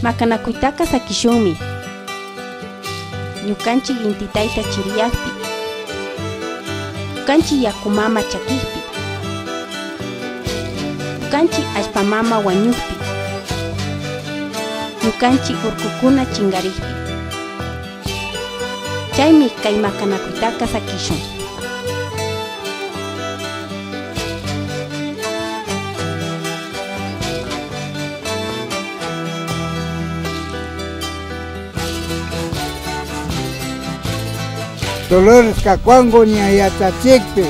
Makanakuytaka sakishunmi. Ñukanchik intitayta chiriyakpi. Ñukanchik yakumama chakikpi. Ñukanchik allpamama wañukpi. Ñukanchik urkukuna chingarikpi. Chaymi kay makanakuytaka sakishun. Dolores Cacuango ña yachachikpi,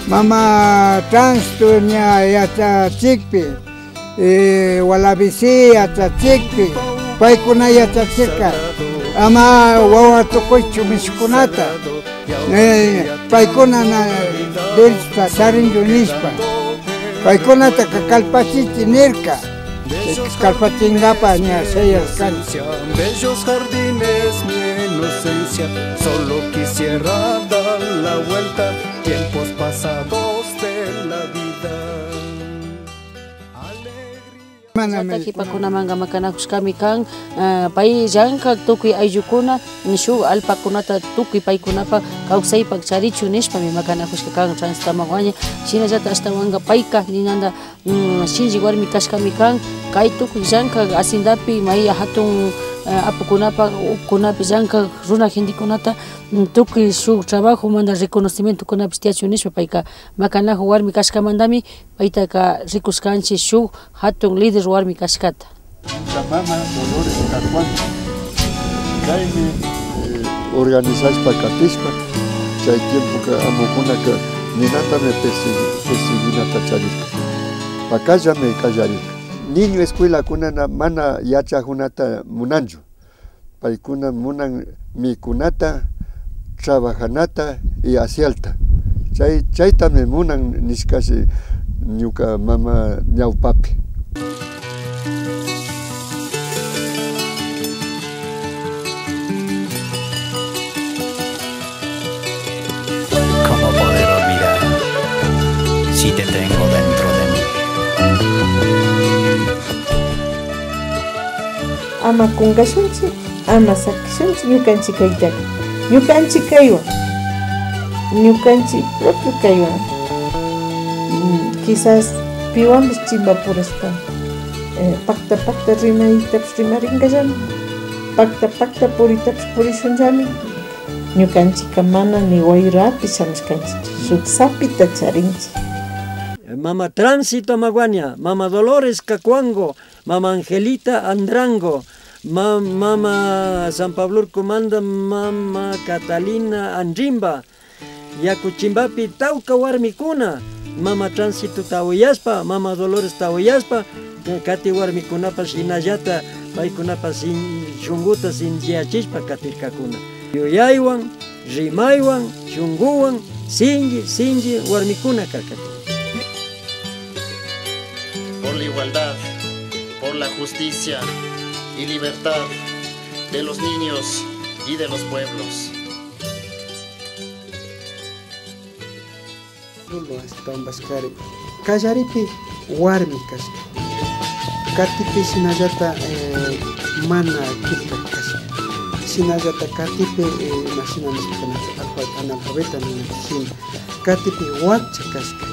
mama Transto ña yachachikpi, Walabisi yachachikpi, paykuna yachachika, ama wawa tukuchu mishkunata, paykuna na delsta sarinju nispa, paykunata kalpachichi nirka, kalpachingapa ña shayarkanchi. Bellos jardines, mi inocencia, solo quisiera dar la vuelta, tiempos pasados de la vida. Takipakuna manga makanakushkami kan pay llanka tukuy ayllukuna shuk alpakunata tukuy paykunapa kawsaypak charichu nishpami makanakushka kan transtamawaña shinallata ashtawanka payka ninanda shinchi warmi kashkami kan kay tukuy llanka haciendapi may hatun apukunapa ukunapi llanka runa gentekunata tukuy shuk trabajo manda reconocimiento kunapish tiachun nishpa payka makanaku warmi kashkamandami paytaka rikushkanchik shuk hatun líder warmi kashkata. Mama Dolores Cacuango kaymi organizashpa katishpa chay tiempo amukunaka ninatame persiginata charirka pakallame kallarirka niño escuela kunana mana yachajunata munanchu paykuna munan mikunata trabajanata y asialta chaytame munan nishkashi ñuka mama ñawpapi. ¿Cómo poder olvidar si te tengo dentro de mí? Ama kunkashunchi, ama sakishunchi ñukanchik kaytaka. Ñukanchik kaywan. Ñukanchik propio kaywan. Quizás piwanpish chimpapurashpa pakta rimaytapish rimarinqallami. Pakta puritapish purishunllami. Ñukanchika mana ni wayrapi shamushkanchik shuk sapita charinchik. Mama Tránsito Amaguaña, Mama Dolores Cacuango, Mama Angelita Andrango, Mama San Pablo Comanda, Mama Catalina Andrimba, Yakuchimbapi Tauca Warmicuna, Mama Tránsito Tawiyaspa, Mama Dolores Tawiyaspa, Kati Warmicunapas Inayata, Paikunapas sin Shunguta sin Yachispa Katirkakuna. Yuyaywan, Rimaywan, Shunguwan, Sinji, Warmicuna Kakati. Por la igualdad, por la justicia y libertad de los niños y de los pueblos. Kallaripi warmi kashka, katipi shinallata mana kirka kashka, shinallata katipi mashina nispa analfabeta nina, katipi wakcha kashka,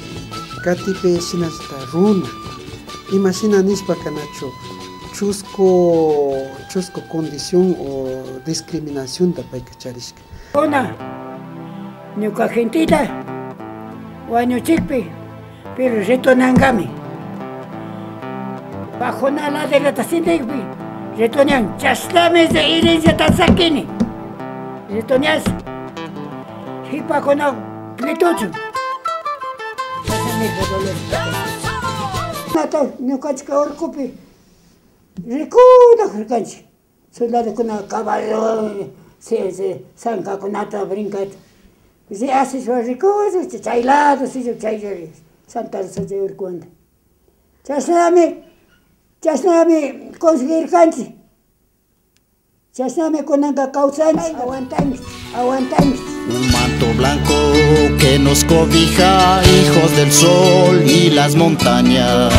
katipi shinallata runa. Imagina nispa kanacho chusco condición o discriminación da payka charishka. Una ñuka gentita wañuchikpi pero retonangami. Bajonala de la tasindigpi retoñan chaslames de irencia tasakini. Retoñas hipakona plituchu. Nata ñukanchika urkupi rikuna karkanchik soldadokuna caballo sankakunata brincata si asishpa rikush chaylado chayllari Santa Rosa de Urcuanda chashnami conseguirkanchik chashnami kunanka kawsanchik aguantanchik. Un manto blanco que nos cobija, hijos del sol y las montañas.